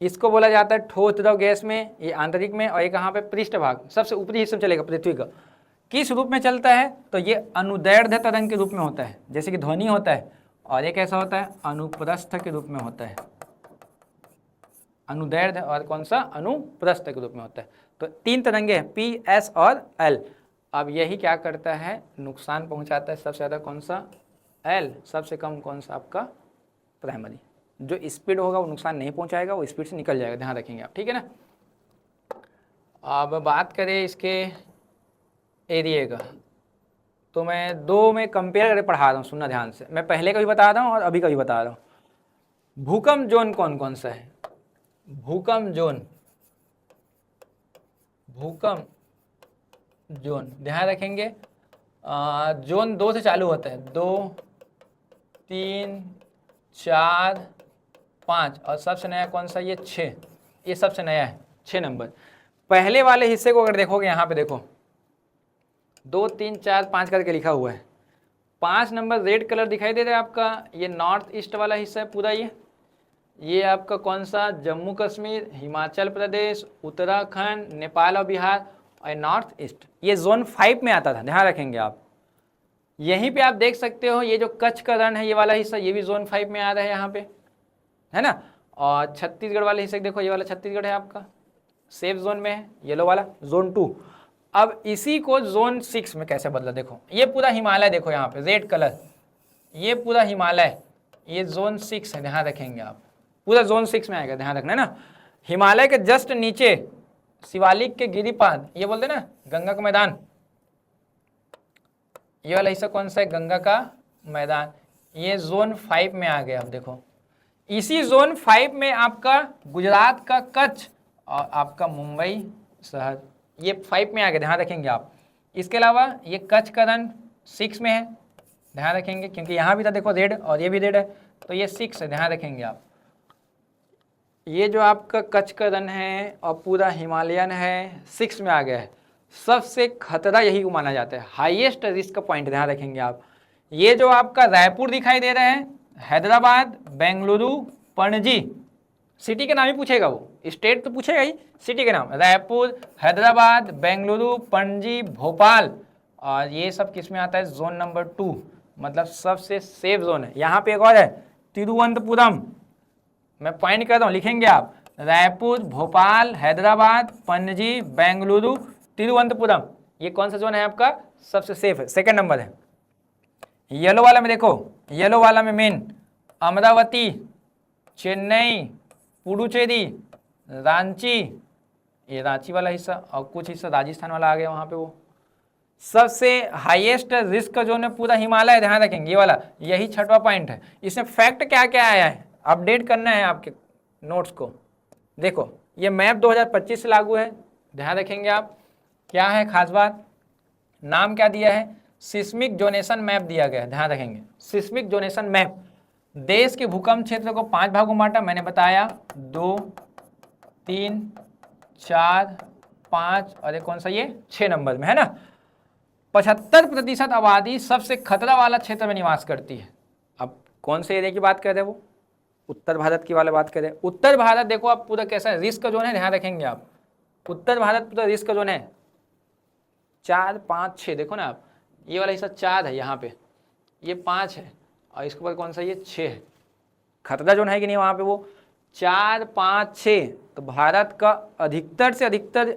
इसको बोला जाता है ठोस, द्रव, गैस में, ये आंतरिक में, और ये कहाँ पे? पृष्ठभाग, सबसे ऊपरी हिस्से में चलेगा पृथ्वी का। किस रूप में चलता है? तो ये अनुदैर्ध्य तरंग के रूप में होता है, जैसे कि ध्वनि होता है, और ये कैसा होता है? अनुप्रस्थ के रूप में होता है। अनुदैर्ध्य और कौन सा? अनुप्रस्थ के रूप में होता है। तो 3 तरंगे हैं, पी, एस और एल। अब यही क्या करता है? नुकसान पहुंचाता है सबसे ज़्यादा कौन सा? एल। सबसे कम कौन सा? आपका प्राइमरी। जो स्पीड होगा वो नुकसान नहीं पहुंचाएगा, वो स्पीड से निकल जाएगा, ध्यान रखेंगे आप, ठीक है ना। अब बात करें इसके एरिया का, तो मैं 2 में कंपेयर करके पढ़ा रहा हूँ, सुनना ध्यान से। मैं पहले का भी बता रहा हूँ और अभी का भी बता रहा हूँ। भूकंप जोन कौन कौन सा है? भूकंप जोन, भूकंप जोन ध्यान रखेंगे, जोन 2 से चालू होता है, 2, 3, 4, 5, और सबसे नया कौन सा? ये 6। ये सबसे नया है, 6 नंबर। पहले वाले हिस्से को अगर देखोगे, यहाँ पे देखो 2, 3, 4, 5 करके लिखा हुआ है। 5 नंबर रेड कलर दिखाई दे रहा है आपका, ये नॉर्थ ईस्ट वाला हिस्सा है पूरा। ये आपका कौन सा? जम्मू कश्मीर, हिमाचल प्रदेश, उत्तराखंड, नेपाल और बिहार, और नॉर्थ ईस्ट। ये जोन 5 में आता था, ध्यान रखेंगे आप। यहीं पे आप देख सकते हो ये जो कच्छ का रण है, ये वाला हिस्सा, ये भी जोन 5 में आ रहा है यहाँ पे, है ना। और छत्तीसगढ़ वाले हिस्से देखो, ये वाला छत्तीसगढ़ है आपका, सेफ जोन में है, येलो वाला जोन 2। अब इसी को जोन 6 में कैसे बदला? देखो ये पूरा हिमालय, देखो यहाँ पे रेड कलर, ये पूरा हिमालय, ये जोन 6 है, ध्यान रखेंगे आप। पूरा जोन 6 में आएगा, ध्यान रखना है ना। हिमालय के जस्ट नीचे शिवालिक के गिरिपाद, ये बोलते ना गंगा का मैदान, ये वाला हिस्सा कौन सा है, गंगा का मैदान, ये जोन 5 में आ गया। अब देखो इसी जोन 5 में आपका गुजरात का कच्छ और आपका मुंबई शहर, ये 5 में आ गया, ध्यान रखेंगे आप। इसके अलावा ये कच्छ का रन 6 में है, ध्यान रखेंगे, क्योंकि यहाँ भी था देखो रेड और ये भी रेड है, तो ये 6 है, ध्यान रखेंगे आप। ये जो आपका कच्छ का रन है और पूरा हिमालयन है, 6 में आ गया है। सबसे खतरा यही को माना जाता है, हाईएस्ट रिस्क का पॉइंट, ध्यान रखेंगे आप। ये जो आपका रायपुर दिखाई दे रहा है, हैदराबाद, बेंगलुरु, पणजी, सिटी के नाम ही पूछेगा वो, स्टेट तो पूछेगा ही, सिटी के नाम रायपुर, हैदराबाद, बेंगलुरु, पणजी, भोपाल, और ये सब किस में आता है, जोन नंबर 2, मतलब सबसे सेफ जोन है। यहाँ पे एक और है तिरुवनंतपुरम, मैं पॉइंट कर रहा हूँ, लिखेंगे आप, रायपुर, भोपाल, हैदराबाद, पणजी, बेंगलुरु, तिरुवनंतपुरम, ये कौन सा जोन है आपका, सबसे सेफ है, सेकंड नंबर है। येलो वाला में देखो, येलो वाला में मेन अमरावती, चेन्नई, पुडुचेरी, रांची, ये रांची वाला हिस्सा, और कुछ हिस्सा राजस्थान वाला आ गया वहाँ पे। वो सबसे हाईएस्ट रिस्क का जोन है पूरा हिमालय, ध्यान रखेंगे, ये वाला, यही 6वां पॉइंट है। इसमें फैक्ट क्या क्या आया है, अपडेट करना है आपके नोट्स को। देखो ये मैप 2025 से लागू है, ध्यान रखेंगे आप। क्या है खास बात, नाम क्या दिया है, सिस्मिक जोनेशन मैप दिया गया है, ध्यान रखेंगे, सिस्मिक जोनेशन मैप। देश के भूकंप क्षेत्र को 5 भागों में बांटा, मैंने बताया 2, 3, 4, 5 और ये कौन सा, ये 6 नंबर में है ना। 75% आबादी सबसे खतरा वाला क्षेत्र में निवास करती है। अब कौन से एरिया की बात कर रहे हैं वो, उत्तर भारत की वाले बात करें। उत्तर भारत देखो आप पूरा कैसा है, रिस्क जोन है, ध्यान रखेंगे आप। उत्तर भारत पूरा रिस्क जोन है, 4, 5, 6, देखो ना आप, ये वाला हिस्सा 4 है, यहाँ पे ये 5 है, और इसके ऊपर कौन सा, ये 6 है। खतरा जोन है कि नहीं वहाँ पे वो, 4, 5, 6। तो भारत का अधिकतर से अधिकतर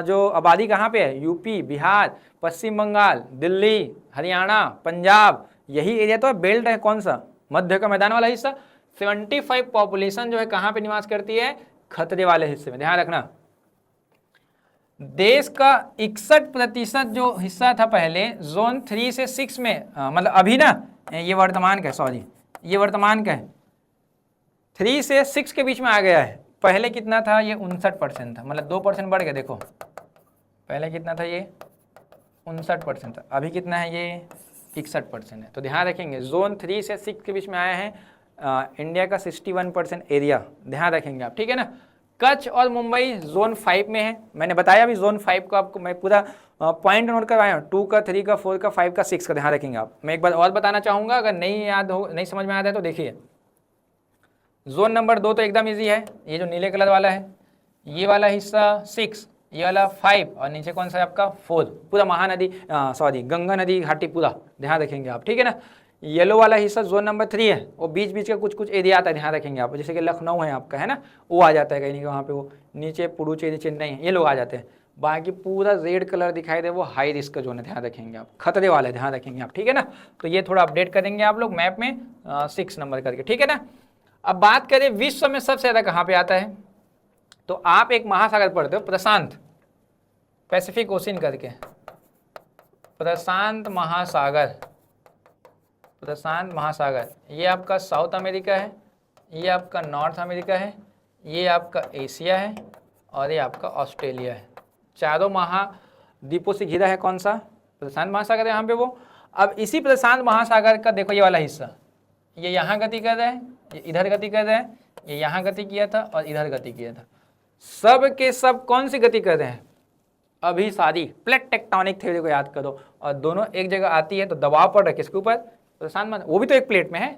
जो आबादी कहाँ पे है, यूपी, बिहार, पश्चिम बंगाल, दिल्ली, हरियाणा, पंजाब, यही एरिया तो है, बेल्ट है कौन सा, मध्य का मैदान वाला हिस्सा। 75 पॉपुलेशन जो है कहाँ पे निवास करती है, खतरे वाले हिस्से में, ध्यान रखना। देश का 61% जो हिस्सा था पहले जोन 3 से 6 में, मतलब अभी ना, ये वर्तमान का, सॉरी ये वर्तमान का है, 3 से 6 के बीच में आ गया है। पहले कितना था, ये 59% था, मतलब 2% बढ़ गया। देखो पहले कितना था, ये 59% था, अभी कितना है, ये 61% है। तो ध्यान रखेंगे, जोन 3 से 6 के बीच में आया है इंडिया का 61% एरिया, ध्यान रखेंगे आप, ठीक है ना। कच्छ और मुंबई जोन 5 में है, मैंने बताया अभी जोन 5 का आपको मैं पूरा पॉइंट नोट करवाया हूँ, 2 का, 3 का, 4 का, 5 का, 6 का, ध्यान रखेंगे आप। मैं एक बार और बताना चाहूँगा, अगर नहीं याद हो, नहीं समझ में आता है तो देखिए। जोन नंबर 2 तो एकदम ईजी है, ये जो नीले कलर वाला है, ये वाला हिस्सा 6, ये वाला 5, और नीचे कौन सा है आपका 4, पूरा महानदी, सॉरी गंगा नदी घाटी पूरा, ध्यान रखेंगे आप, ठीक है ना। येलो वाला हिस्सा जोन नंबर 3 है, वो बीच बीच का कुछ कुछ एरिया आता है, ध्यान रखेंगे आप, जैसे कि लखनऊ है आपका, है ना, वो आ जाता है कहीं वहाँ पे, वो नीचे पुडुचेरी, चेन्नई, ये लोग आ जाते हैं। बाकी पूरा रेड कलर दिखाई दे वो हाई रिस्क का जोन है, ध्यान रखेंगे आप, खतरे वाला है, ध्यान रखेंगे आप, ठीक है ना। तो ये थोड़ा अपडेट करेंगे आप लोग मैप में 6 नंबर करके, ठीक है ना। अब बात करें विश्व में सबसे ज़्यादा कहाँ पे आता है, तो आप एक महासागर पढ़ते हो, प्रशांत, पैसिफिक ओशियन करके, प्रशांत महासागर, प्रशांत महासागर, ये आपका साउथ अमेरिका है, ये आपका नॉर्थ अमेरिका है, ये आपका एशिया है, और ये आपका ऑस्ट्रेलिया है। चारों महाद्वीपों से घिरा है कौन सा, प्रशांत महासागर है यहाँ पे वो। अब इसी प्रशांत महासागर का देखो ये वाला हिस्सा, ये यहाँ गति कर रहा है, ये इधर गति कर रहा है, ये यहाँ गति किया था और इधर गति किया था। सब के सब कौन सी गति कर रहे हैं, अभी सारी प्लेट टेक्टोनिक थ्योरी को याद करो, और दोनों एक जगह आती है तो दबाव पड़ रहा है किसके ऊपर, प्रशांत महासागर, वो भी तो एक प्लेट में है।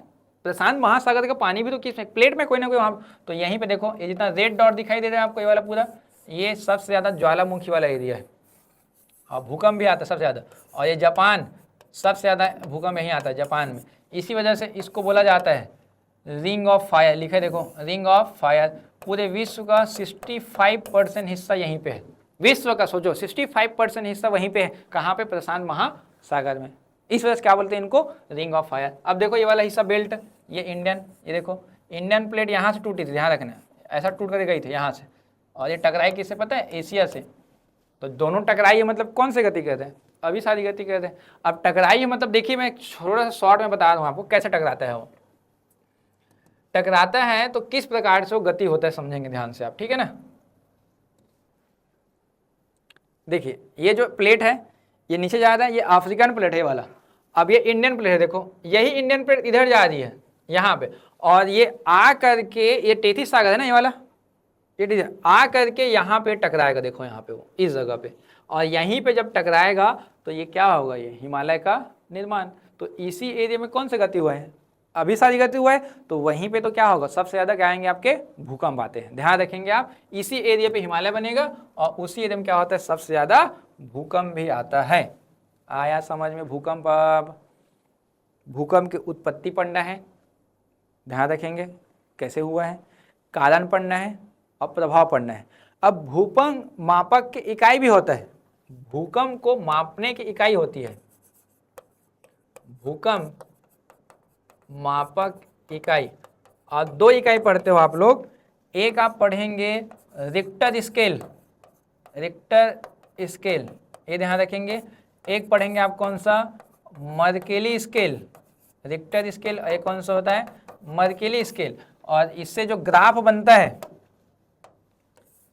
प्रशांत महासागर का पानी भी तो किस में, प्लेट में कोई ना कोई वहाँ। तो यहीं पे देखो ये जितना रेड डॉट दिखाई दे रहा है आपको, ये वाला पूरा, ये सबसे ज़्यादा ज्वालामुखी वाला एरिया है, और भूकंप भी आता है सबसे ज़्यादा। और ये जापान, सबसे ज़्यादा भूकंप यहीं आता है जापान में, इसी वजह से इसको बोला जाता है रिंग ऑफ फायर, लिखे देखो रिंग ऑफ फायर। पूरे विश्व का 65% हिस्सा यहीं पे है, विश्व का सोचो 65% हिस्सा वहीं पे है, कहाँ पे, प्रशांत महासागर में। इस वजह से क्या बोलते हैं इनको, रिंग ऑफ फायर। अब देखो ये वाला हिस्सा बेल्ट, ये इंडियन, ये देखो इंडियन प्लेट यहाँ से टूटी थी, ध्यान रखना, ऐसा टूट कर गई थी यहाँ से, और ये टकराई किससे पता है? एशिया से। तो दोनों टकराई है मतलब कौन से गति कहते हैं? अभी सारी गति कहते हैं। अब टकराई है मतलब देखिए मैं थोड़ा सा शॉर्ट में बता रहा हूँ आपको कैसे टकराता है। वो टकराता है तो किस प्रकार से वो गति होता है समझेंगे ध्यान से आप, ठीक है ना। देखिए ये जो प्लेट है ये नीचे जा रहा है, ये अफ्रीकन प्लेट है ये वाला। अब ये इंडियन प्लेट है, देखो यही इंडियन प्लेट इधर जा रही है यहाँ पे, और ये आ करके ये तेथिस सागर है ना ये वाला, ये आ करके यहाँ पे टकराएगा, देखो यहाँ पे वो इस जगह पे, और यहीं पे जब टकराएगा तो ये क्या होगा? ये हिमालय का निर्माण। तो इसी एरिया में कौन सा गति हुआ है? अभी सारी गति हुआ है। तो वहीं पे तो क्या होगा? सबसे ज्यादा क्या आएंगे? आपके भूकंप आते हैं। ध्यान रखेंगे आप, इसी एरिया पे हिमालय बनेगा और उसी एरिया में क्या होता है? सबसे ज्यादा भूकंप भी आता है। आया समझ में भूकंप? अब भूकंप की उत्पत्ति पढ़ना है, ध्यान रखेंगे कैसे हुआ है, कारण पढ़ना है और प्रभाव पढ़ना है। अब भूकंप मापक की इकाई भी होता है, भूकंप को मापने की इकाई होती है भूकंप मापक इकाई, और दो इकाई पढ़ते हो आप लोग। एक आप पढ़ेंगे रिक्टर स्केल, रिक्टर स्केल ये ध्यान रखेंगे। एक पढ़ेंगे आप कौन सा? Mercalli scale. रिक्टर स्केल एक कौन सा होता है? Mercalli scale. और इससे जो ग्राफ बनता है,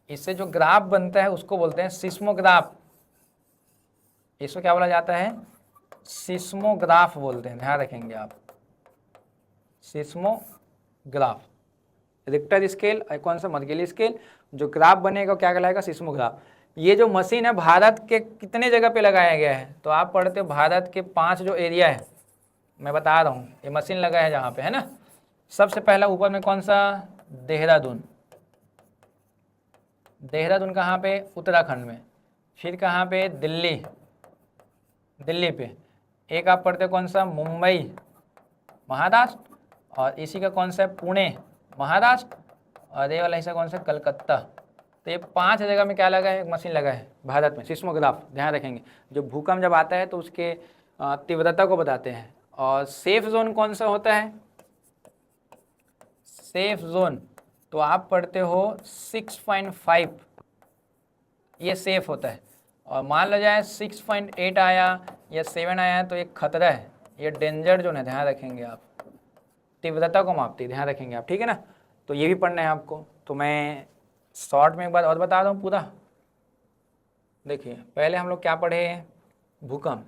इससे जो ग्राफ बनता है उसको बोलते हैं सिस्मोग्राफ। इसको क्या बोला जाता है? सिस्मोग्राफ बोलते हैं, ध्यान रखेंगे आप, सिस्मोग्राफ। रिक्टर स्केल और कौन सा? Mercalli scale. जो ग्राफ बनेगा क्या कहलाएगा? सिस्मोग्राफ। ये जो मशीन है भारत के कितने जगह पे लगाया गया है? तो आप पढ़ते हो भारत के 5 जो एरिया है, मैं बता रहा हूँ, ये मशीन लगा है जहाँ पे, है ना। सबसे पहला ऊपर में कौन सा? देहरादून। देहरादून कहाँ पे? उत्तराखंड में। फिर कहाँ पे? दिल्ली, दिल्ली पे। एक आप पढ़ते हो कौन सा? मुंबई, महाराष्ट्र। और इसी का कौन सा है? पुणे, महाराष्ट्र। और ये वाला हिस्सा कौन सा? कलकत्ता। तो ये 5 जगह में क्या लगा है? एक मशीन लगा है भारत में, सिस्मोग्राफ। ध्यान रखेंगे जो भूकंप जब आता है तो उसके तीव्रता को बताते हैं। और सेफ जोन कौन सा होता है? सेफ जोन तो आप पढ़ते हो 6.5, ये सेफ होता है। और मान लो जाए 6.8 आया या 7 आया तो एक खतरा है, ये डेंजर जोन है, ध्यान रखेंगे आप। तीव्रता को मापती है, ध्यान रखेंगे आप, ठीक है ना। तो ये भी पढ़ना है आपको। तो मैं शॉर्ट में एक बार और बता दूँ पूरा। देखिए पहले हम लोग क्या पढ़े? भूकंप।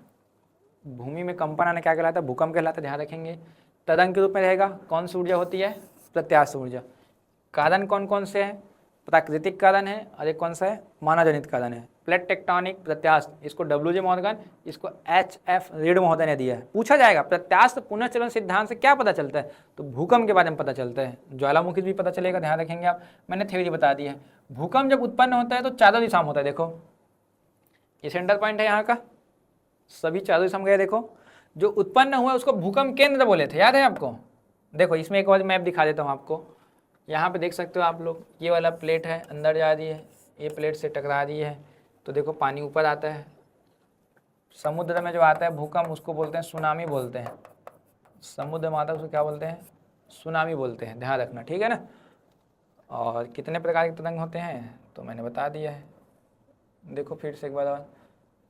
भूमि में कंपन आना क्या कहलाता है? भूकंप कहलाता है, ध्यान रखेंगे। तरंग के रूप में रहेगा। कौन सी ऊर्जा होती है? प्रत्यास्थ ऊर्जा। कारण कौन कौन से हैं? प्राकृतिक कारण है और एक कौन सा है? मानवजनित कारण है। प्लेट टेक्टोनिक, प्रत्यास्थ, इसको डब्ल्यू मॉर्गन, इसको एच.एफ. रीड महोदय ने दिया है। पूछा जाएगा प्रत्यास्थ पुनर्चलन सिद्धांत से क्या पता चलता है? तो भूकंप के बारे में पता चलता है। ज्वालामुखी भी पता चलेगा, ध्यान रखेंगे आप। मैंने थ्योरी बता दी है। भूकंप जब उत्पन्न होता है तो चारों दिशा में होता है। देखो ये सेंटर पॉइंट है यहाँ का, सभी चारों दिशा में गए। देखो जो उत्पन्न हुआ उसको भूकंप केंद्र बोले थे, याद है आपको? देखो इसमें एक और मैप दिखा देता हूँ आपको। यहाँ पे देख सकते हो आप लोग, ये वाला प्लेट है, अंदर जा रही है, ये प्लेट से टकरा रही है, तो देखो पानी ऊपर आता है। समुद्र में जो आता है भूकंप उसको बोलते हैं सुनामी बोलते हैं। समुद्र में आता है उसको क्या बोलते हैं? सुनामी बोलते हैं, ध्यान रखना, ठीक है ना। और कितने प्रकार के तरंग होते हैं तो मैंने बता दिया है। देखो फिर से एक बार और,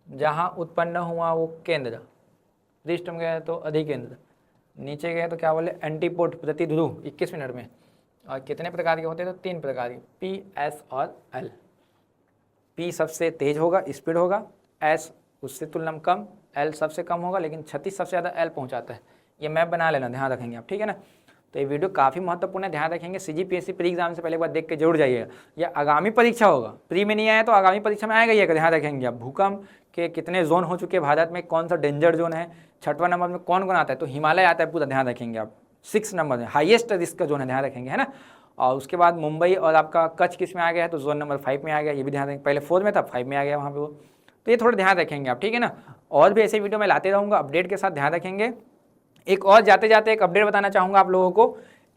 जहाँ उत्पन्न हुआ वो केंद्र, पृष्ठ में गया तो अधिकेंद्र, नीचे गए तो क्या बोले? एंटीपोड, प्रतिध्रुव 21 मिनट में। और कितने प्रकार के होते हैं? तो 3 प्रकार के, पी, एस और एल। पी सबसे तेज होगा, स्पीड होगा, एस उससे तुलना में कम, एल सबसे कम होगा लेकिन क्षति सबसे ज़्यादा एल पहुंचाता है। ये मैप बना लेना, ध्यान रखेंगे आप, ठीक है ना। तो ये वीडियो काफ़ी महत्वपूर्ण है, ध्यान रखेंगे। सीजीपीएससी प्री एग्जाम से पहले एक बार देख के जरूर जाइएगा। यह आगामी परीक्षा होगा, प्री में नहीं आया तो आगामी परीक्षा में आएगा, ये ध्यान रखेंगे आप। भूकंप के कितने जोन हो चुके हैं भारत में, कौन सा डेंजर जोन है, 6वां नंबर में कौन कौन आता है? तो हिमालय आता है पूरा, ध्यान रखेंगे आप। 6 नंबर में हाईएस्ट रिस्क का जोन है, ध्यान रखेंगे, है ना। और उसके बाद मुंबई और आपका कच्छ किस में आ गया है? तो जोन नंबर 5 में आ गया, ये भी ध्यान रखेंगे। पहले 4 में था, 5 में आ गया वहाँ पे वो। तो ये थोड़ा ध्यान रखेंगे आप, ठीक है ना। और भी ऐसे वीडियो मैं लाते रहूँगा अपडेट के साथ, ध्यान रखेंगे। एक और जाते जाते एक अपडेट बताना चाहूँगा आप लोगों को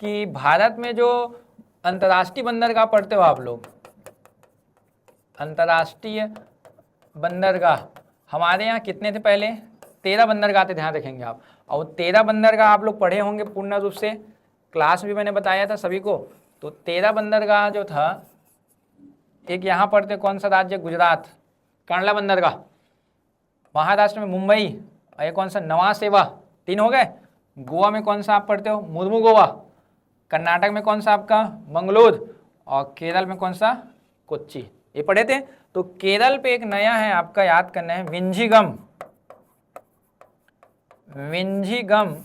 कि भारत में जो अंतर्राष्ट्रीय बंदरगाह पढ़ते हो आप लोग, अंतर्राष्ट्रीय बंदरगाह हमारे यहाँ कितने थे? पहले 13 बंदरगाह थे, ध्यान रखेंगे आप। और 13 बंदरगाह आप लोग पढ़े होंगे पूर्ण रूप से, क्लास भी मैंने बताया था सभी को। तो 13 बंदरगाह जो था एक यहाँ पढ़ते कौन सा राज्य, गुजरात, कांडला बंदरगाह। महाराष्ट्र में मुंबई, और ये कौन सा, नवा सेवा, 3 हो गए। गोवा में कौन सा आप पढ़ते हो, मुर्मू गोवा। कर्नाटक में कौन सा आपका, मंगलोर। और केरल में कौन सा, कोच्चि। ये पढ़े थे। तो केरल पे एक नया है आपका, याद करना है, विंझीगम। विंझीगम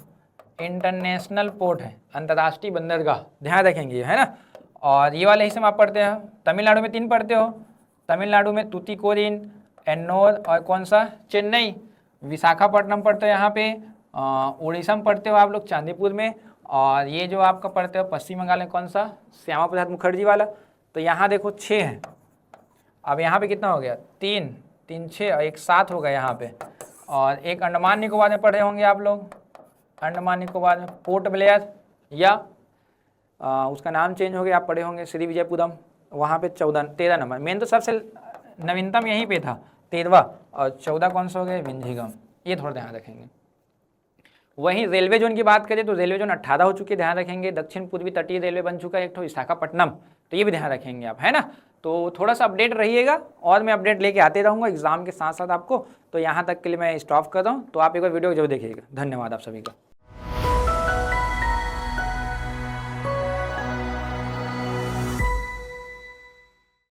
इंटरनेशनल पोर्ट है, अंतर्राष्ट्रीय बंदरगाह, ध्यान रखेंगे, है ना। और ये वाले हिस्से में आप पढ़ते हैं। तमिलनाडु में 3 पढ़ते हो, तमिलनाडु में तूतीकोरिन, एन्नोर, और कौन सा, चेन्नई। विशाखापट्टनम पढ़ते हो यहाँ पे। उड़ीसा में पढ़ते हो आप लोग, चांदीपुर में। और ये जो आपका पढ़ते हो पश्चिम बंगाल में कौन सा, श्यामा प्रसाद मुखर्जी वाला। तो यहाँ देखो 6 है। अब यहाँ पे कितना हो गया, 3 3 6 और 1 7 होगा यहाँ पे। और एक अंडमान निकोबार में पढ़े होंगे आप लोग, अंडमान निकोबार में पोर्ट ब्लेयर, या उसका नाम चेंज हो गया, आप पढ़े होंगे श्री विजयपुरम, वहाँ पे 13 नंबर। मेन तो सबसे नवीनतम यहीं पे था 13वां, और 14 कौन सा हो गया, विंझीगम। ये थोड़ा ध्यान रखेंगे। वहीं रेलवे जोन की बात करें तो रेलवे जोन 18 हो चुके, ध्यान रखेंगे। दक्षिण पूर्वी तटीय रेलवे बन चुका है एक तो, विशाखापट्टनम, तो ये भी ध्यान रखेंगे आप, है ना। तो थोड़ा सा अपडेट रहिएगा, और मैं अपडेट लेके आते रहूँगा एग्जाम के साथ साथ आपको। तो यहाँ तक के लिए मैं स्टॉप कर रहा हूँ, तो आप एक बार वीडियो जरूर देखिएगा। धन्यवाद आप सभी का।